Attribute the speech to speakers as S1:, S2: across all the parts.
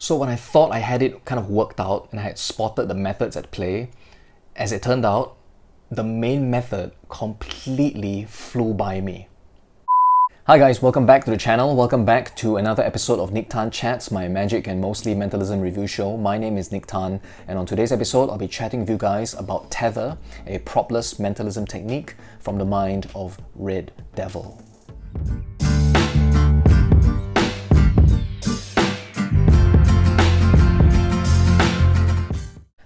S1: So when I thought I had it kind of worked out and I had spotted the methods at play, as it turned out, the main method completely flew by me. Hi guys, welcome back to the channel. Welcome back to another episode of Nique Chats, my magic and mostly mentalism review show. My name is Nick Tan, and on today's episode, I'll be chatting with you guys about Tether, a propless mentalism technique from the mind of RedDevil.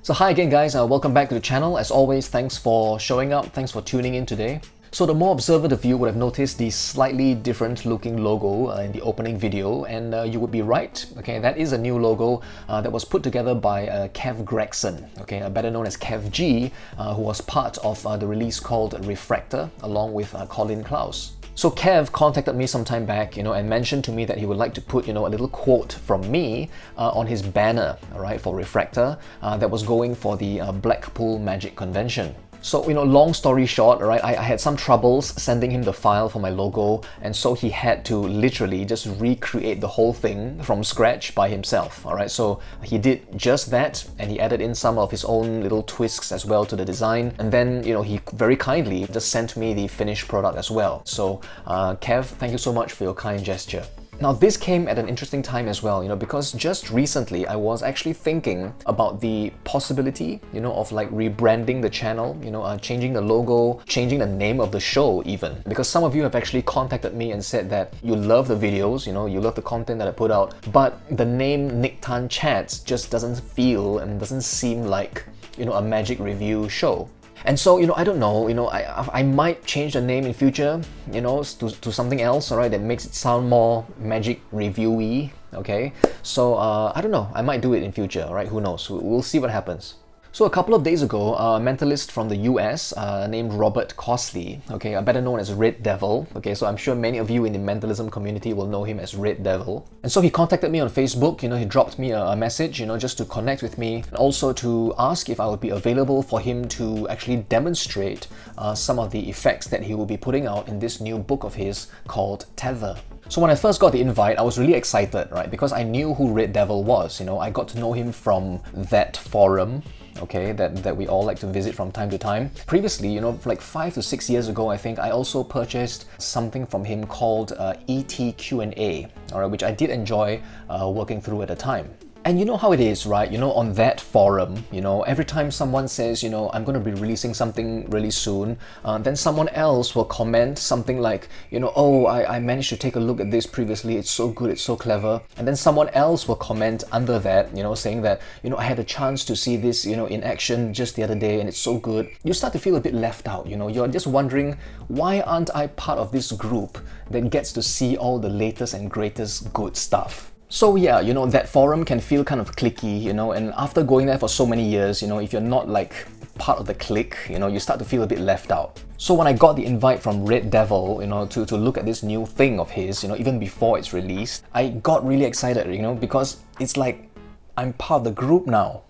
S1: So hi again guys, welcome back to the channel. As always, thanks for showing up, thanks for tuning in today. So the more observant of you would have noticed the slightly different looking logo in the opening video, and you would be right. Okay, that is a new logo that was put together by Kev Gregson, okay, better known as Kev G, who was part of the release called Refractor along with Colin Klaus. So Kev contacted me some time back, and mentioned to me that he would like to put, a little quote from me on his banner, all right, for Refractor that was going for the Blackpool Magic Convention. So, long story short, right, I had some troubles sending him the file for my logo, and so he had to literally just recreate the whole thing from scratch by himself, all right? So he did just that, and he added in some of his own little twists as well to the design, and then, he very kindly just sent me the finished product as well. So, Kev, thank you so much for your kind gesture. Now this came at an interesting time as well, because just recently I was actually thinking about the possibility, of like rebranding the channel, changing the logo, changing the name of the show even. Because some of you have actually contacted me and said that you love the videos, you love the content that I put out, but the name Nique Chats just doesn't feel and doesn't seem like, a magic review show. And so, I don't know, I might change the name in future, to something else, all right, that makes it sound more magic review-y, okay? So, I don't know, I might do it in future, all right, who knows, we'll see what happens. So a couple of days ago, a mentalist from the US named Robert Cosley, okay, better known as RedDevil, okay, so I'm sure many of you in the mentalism community will know him as RedDevil. And so he contacted me on Facebook, he dropped me a message, just to connect with me, and also to ask if I would be available for him to actually demonstrate some of the effects that he will be putting out in this new book of his called Tether. So when I first got the invite, I was really excited, right, because I knew who RedDevil was, I got to know him from that forum, okay, that we all like to visit from time to time. Previously, like 5 to 6 years ago, I think I also purchased something from him called Q&A, all right, which I did enjoy working through at the time. And you know how it is, right? On that forum, every time someone says, I'm going to be releasing something really soon, then someone else will comment something like, oh, I managed to take a look at this previously, it's so good, it's so clever. And then someone else will comment under that, saying that, I had a chance to see this, in action just the other day and it's so good. You start to feel a bit left out, you're just wondering, why aren't I part of this group that gets to see all the latest and greatest good stuff? So yeah, that forum can feel kind of cliquey, and after going there for so many years, if you're not like part of the clique, you start to feel a bit left out. So when I got the invite from RedDevil, to look at this new thing of his, even before it's released, I got really excited, because it's like, I'm part of the group now.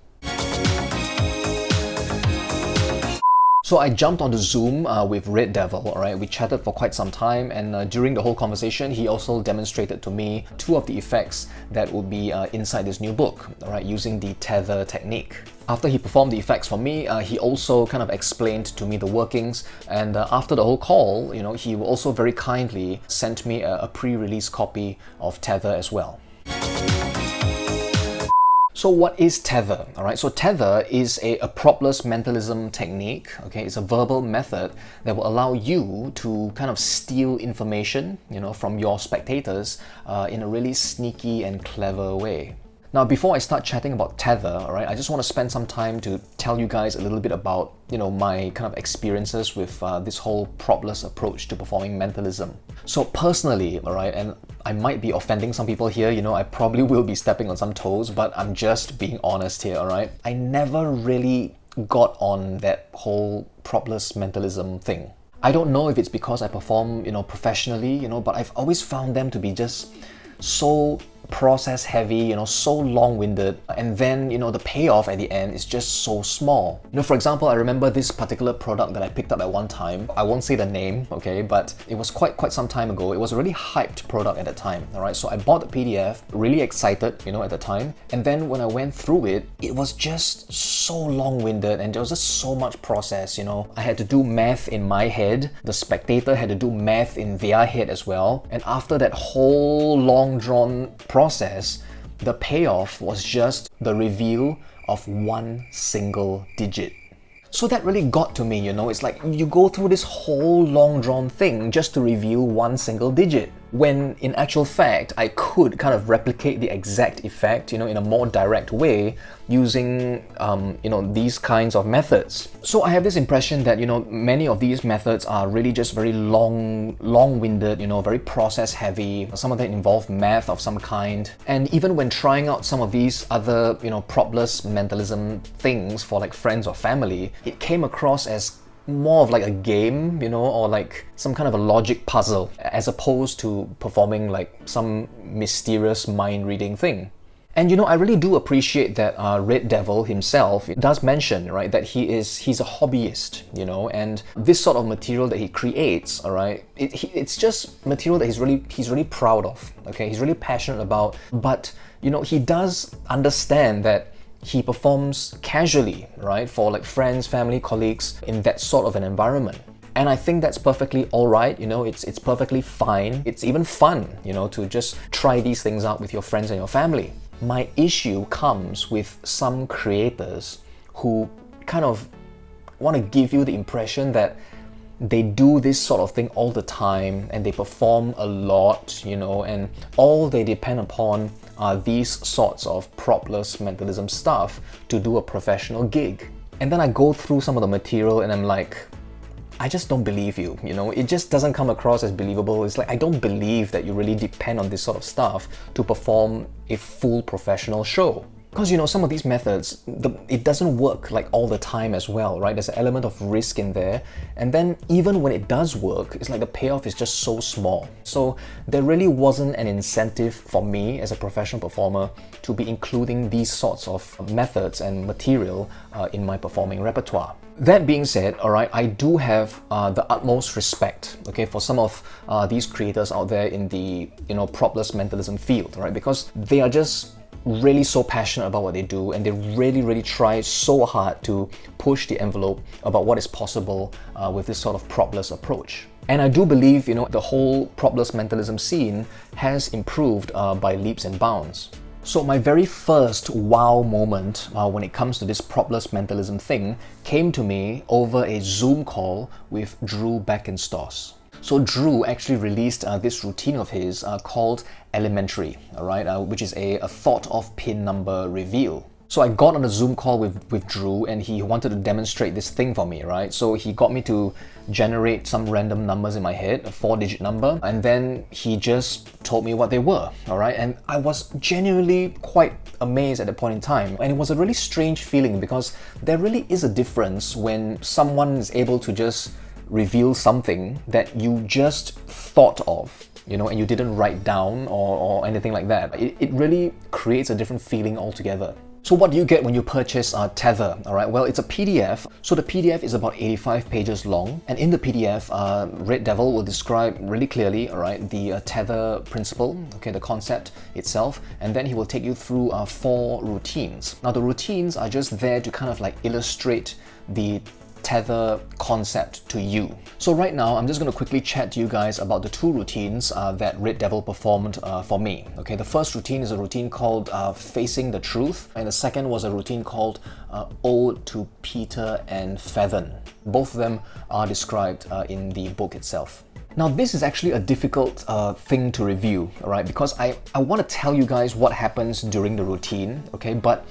S1: So I jumped onto Zoom with RedDevil, all right? We chatted for quite some time, and during the whole conversation, he also demonstrated to me 2 of the effects that would be inside this new book, all right, using the Tether technique. After he performed the effects for me, he also kind of explained to me the workings, and after the whole call, he also very kindly sent me a pre-release copy of Tether as well. So what is Tether? All right, so Tether is a propless mentalism technique, okay? It's a verbal method that will allow you to kind of steal information, from your spectators in a really sneaky and clever way. Now, before I start chatting about Tether, all right, I just want to spend some time to tell you guys a little bit about, my kind of experiences with this whole propless approach to performing mentalism. So personally, all right, and I might be offending some people here, I probably will be stepping on some toes, but I'm just being honest here, all right? I never really got on that whole propless mentalism thing. I don't know if it's because I perform, professionally, but I've always found them to be just so process heavy, so long-winded, and then, the payoff at the end is just so small. For example, I remember this particular product that I picked up at one time. I won't say the name, okay, but it was quite some time ago. It was a really hyped product at the time, all right? So I bought the PDF, really excited, at the time, and then when I went through it, it was just so long-winded and there was just so much process, I had to do math in my head, the spectator had to do math in their head as well, and after that whole long-drawn process, the payoff was just the reveal of one single digit. So that really got to me, it's like you go through this whole long drawn thing just to reveal one single digit. When in actual fact, I could kind of replicate the exact effect, in a more direct way using, these kinds of methods. So I have this impression that, many of these methods are really just very long-winded, very process heavy. Some of them involve math of some kind. And even when trying out some of these other, propless mentalism things for like friends or family, it came across as more of like a game, or like some kind of a logic puzzle, as opposed to performing like some mysterious mind-reading thing. And I really do appreciate that RedDevil himself does mention, right, that he's a hobbyist, and this sort of material that he creates, all right, it's just material that he's really proud of, okay, he's really passionate about, but he does understand that he performs casually, right, for like friends, family, colleagues in that sort of an environment. And I think that's perfectly alright, it's perfectly fine. It's even fun, to just try these things out with your friends and your family. My issue comes with some creators who kind of want to give you the impression that they do this sort of thing all the time and they perform a lot, and all they depend upon are these sorts of propless mentalism stuff to do a professional gig. And then I go through some of the material and I'm like, I just don't believe you, it just doesn't come across as believable. It's like, I don't believe that you really depend on this sort of stuff to perform a full professional show. Because some of these methods, it doesn't work like all the time as well, right? There's an element of risk in there. And then even when it does work, it's like the payoff is just so small. So there really wasn't an incentive for me as a professional performer to be including these sorts of methods and material in my performing repertoire. That being said, all right, I do have the utmost respect, okay, for some of these creators out there in the, propless mentalism field, right? Because they are just really so passionate about what they do and they really try so hard to push the envelope about what is possible with this sort of propless approach. And I do believe, the whole propless mentalism scene has improved by leaps and bounds. So my very first wow moment when it comes to this propless mentalism thing came to me over a Zoom call with Drew Beckenstoss. So Drew actually released this routine of his called Elementary, all right, which is a thought of pin number reveal. So I got on a Zoom call with Drew and he wanted to demonstrate this thing for me, right? So he got me to generate some random numbers in my head, a 4-digit number, and then he just told me what they were, all right? And I was genuinely quite amazed at that point in time. And it was a really strange feeling because there really is a difference when someone is able to just reveal something that you just thought of, and you didn't write down or anything like that. It really creates a different feeling altogether. So what do you get when you purchase Tether? All right, well, it's a PDF. So the PDF is about 85 pages long. And in the PDF, RedDevil will describe really clearly, all right, the Tether principle, okay, the concept itself. And then he will take you through 4 routines. Now, the routines are just there to kind of like illustrate the Tether concept to you. So right now, I'm just going to quickly chat to you guys about the 2 routines that RedDevil performed for me. Okay, the first routine is a routine called Facing the Truth, and the second was a routine called Ode to Peter and Feather. Both of them are described in the book itself. Now, this is actually a difficult thing to review, all right, because I want to tell you guys what happens during the routine, okay, but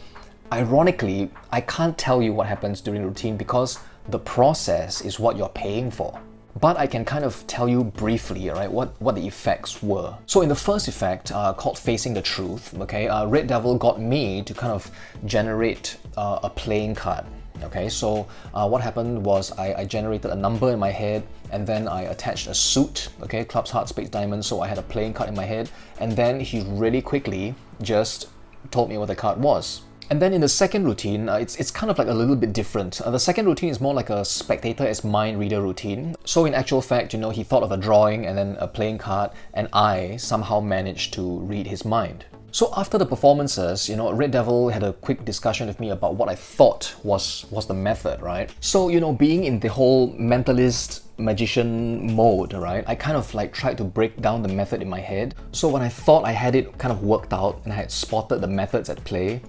S1: ironically, I can't tell you what happens during the routine because the process is what you're paying for. But I can kind of tell you briefly, right, what the effects were. So in the first effect, called Facing the Truth, okay, RedDevil got me to kind of generate a playing card. Okay, so what happened was I generated a number in my head, and then I attached a suit, okay, clubs, hearts, spades, diamonds, so I had a playing card in my head, and then he really quickly just told me what the card was. And then in the second routine, it's kind of like a little bit different. The second routine is more like a spectator as mind reader routine. So in actual fact, you know, he thought of a drawing and then a playing card, and I somehow managed to read his mind. So after the performances, you know, RedDevil had a quick discussion with me about what I thought was the method, right? So, you know, being in the whole mentalist magician mode, right, I kind of like tried to break down the method in my head. So when I thought I had it kind of worked out and I had spotted the methods at play,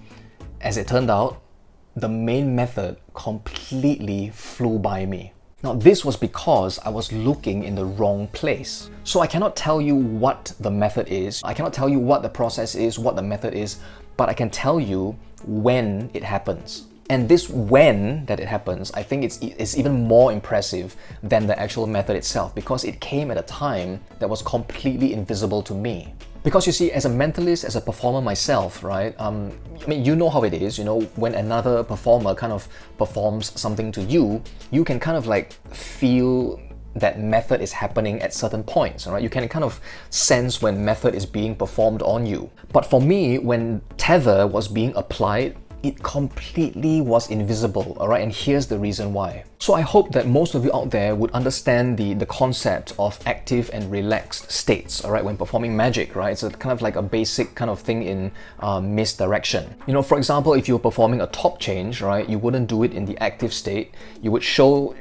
S1: as it turned out, the main method completely flew by me. Now, this was because I was looking in the wrong place. So I cannot tell you what the method is, I cannot tell you what the process is, what the method is, but I can tell you when it happens. And this when that it happens, I think it's even more impressive than the actual method itself, because it came at a time that was completely invisible to me. Because you see, as a mentalist, as a performer myself, right, I mean, you know how it is, you know, when another performer kind of performs something to you, you can kind of like feel that method is happening at certain points, right? You can kind of sense when method is being performed on you. But for me, when tether was being applied, it completely was invisible, alright? And here's the reason why. So I hope that most of you out there would understand the concept of active and relaxed states, alright, when performing magic, right? It's a kind of like a basic kind of thing in misdirection. You know, for example, if you're performing a top change, right, you wouldn't do it in the active state. You would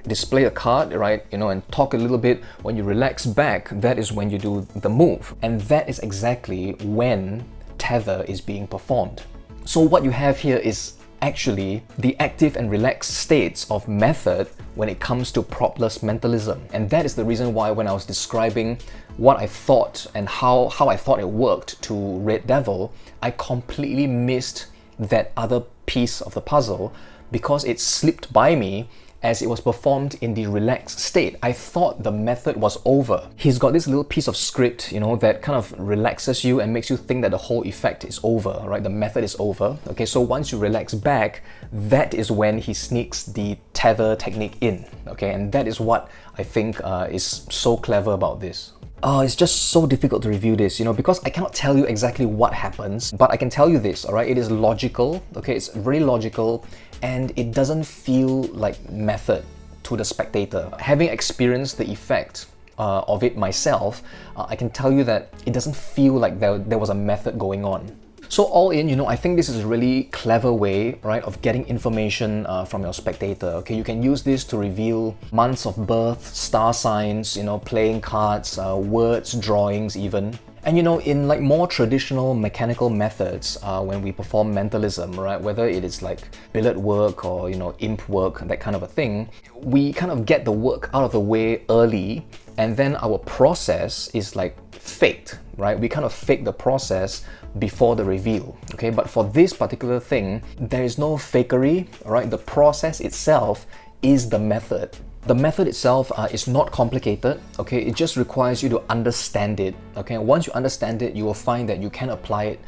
S1: display a card, right, you know, and talk a little bit. When you relax back, that is when you do the move. And that is exactly when tether is being performed. So what you have here is actually the active and relaxed states of method when it comes to propless mentalism. And that is the reason why when I was describing what I thought and how I thought it worked to RedDevil, I completely missed that other piece of the puzzle because it slipped by me as it was performed in the relaxed state. I thought the method was over. He's got this little piece of script, you know, that kind of relaxes you and makes you think that the whole effect is over, right? The method is over. Okay, so once you relax back, that is when he sneaks the tether technique in, okay? And that is what I think is so clever about this. It's just so difficult to review this, you know, because I cannot tell you exactly what happens, but I can tell you this, alright? It is logical, okay? It's very logical, and it doesn't feel like method to the spectator. Having experienced the effect of it myself, I can tell you that it doesn't feel like there was a method going on. So all in, you know, I think this is a really clever way, right, of getting information from your spectator. Okay, you can use this to reveal months of birth, star signs, you know, playing cards, words, drawings even. And you know, in like more traditional mechanical methods, when we perform mentalism, right, whether it is like billet work or, you know, imp work, that kind of a thing, we kind of get the work out of the way early, and then our process is like faked, right? We kind of fake the process before the reveal, okay? But for this particular thing, there is no fakery, right? The process itself is the method. The method itself is not complicated, okay? It just requires you to understand it, okay? Once you understand it, you will find that you can apply it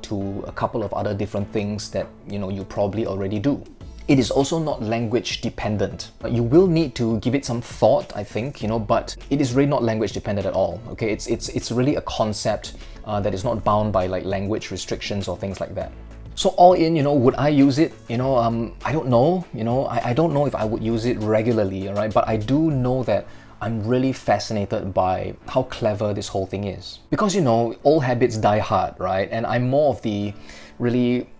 S1: to a couple of other different things that, you know, you probably already do. It is also not language dependent. You will need to give it some thought, I think, you know, but it is really not language dependent at all, okay? It's really a concept that is not bound by like language restrictions or things like that. So all in, you know, would I use it? You know, I don't know, you know, I don't know if I would use it regularly, all right? But I do know that I'm really fascinated by how clever this whole thing is. Because, you know, old habits die hard, right? And I'm more of the really,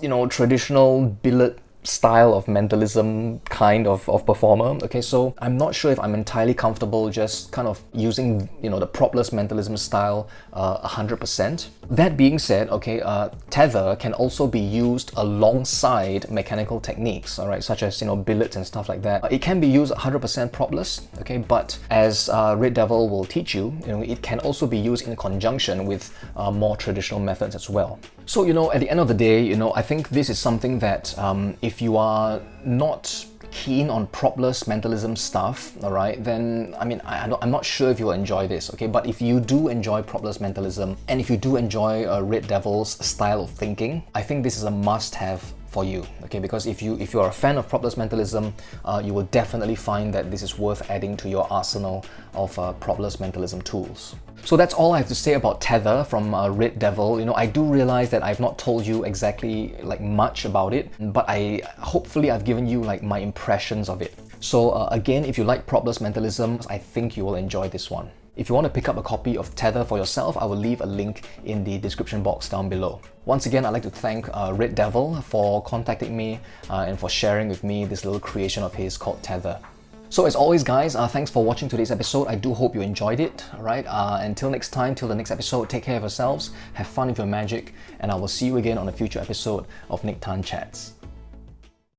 S1: you know, traditional billet style of mentalism kind of performer, okay? So I'm not sure if I'm entirely comfortable just kind of using, you know, the propless mentalism style 100%. That being said, okay, tether can also be used alongside mechanical techniques, all right, such as, you know, billets and stuff like that. It can be used 100% propless, okay, but as RedDevil will teach you, you know, it can also be used in conjunction with more traditional methods as well. So, you know, at the end of the day, you know, I think this is something that if you are not keen on propless mentalism stuff, all right, then I mean, I'm not sure if you'll enjoy this, okay? But if you do enjoy propless mentalism, and if you do enjoy RedDevil's style of thinking, I think this is a must-have for you, okay? Because if you are a fan of propless mentalism, you will definitely find that this is worth adding to your arsenal of propless mentalism tools. So that's all I have to say about Tether from RedDevil. You know, I do realize that I've not told you exactly like much about it, but hopefully I've given you like my impressions of it. So again, if you like propless mentalism, I think you will enjoy this one. If you want to pick up a copy of Tether for yourself, I will leave a link in the description box down below. Once again, I'd like to thank RedDevil for contacting me and for sharing with me this little creation of his called Tether. So as always guys, thanks for watching today's episode. I do hope you enjoyed it, alright? Until next time, till the next episode, take care of yourselves, have fun with your magic, and I will see you again on a future episode of Nique Chats.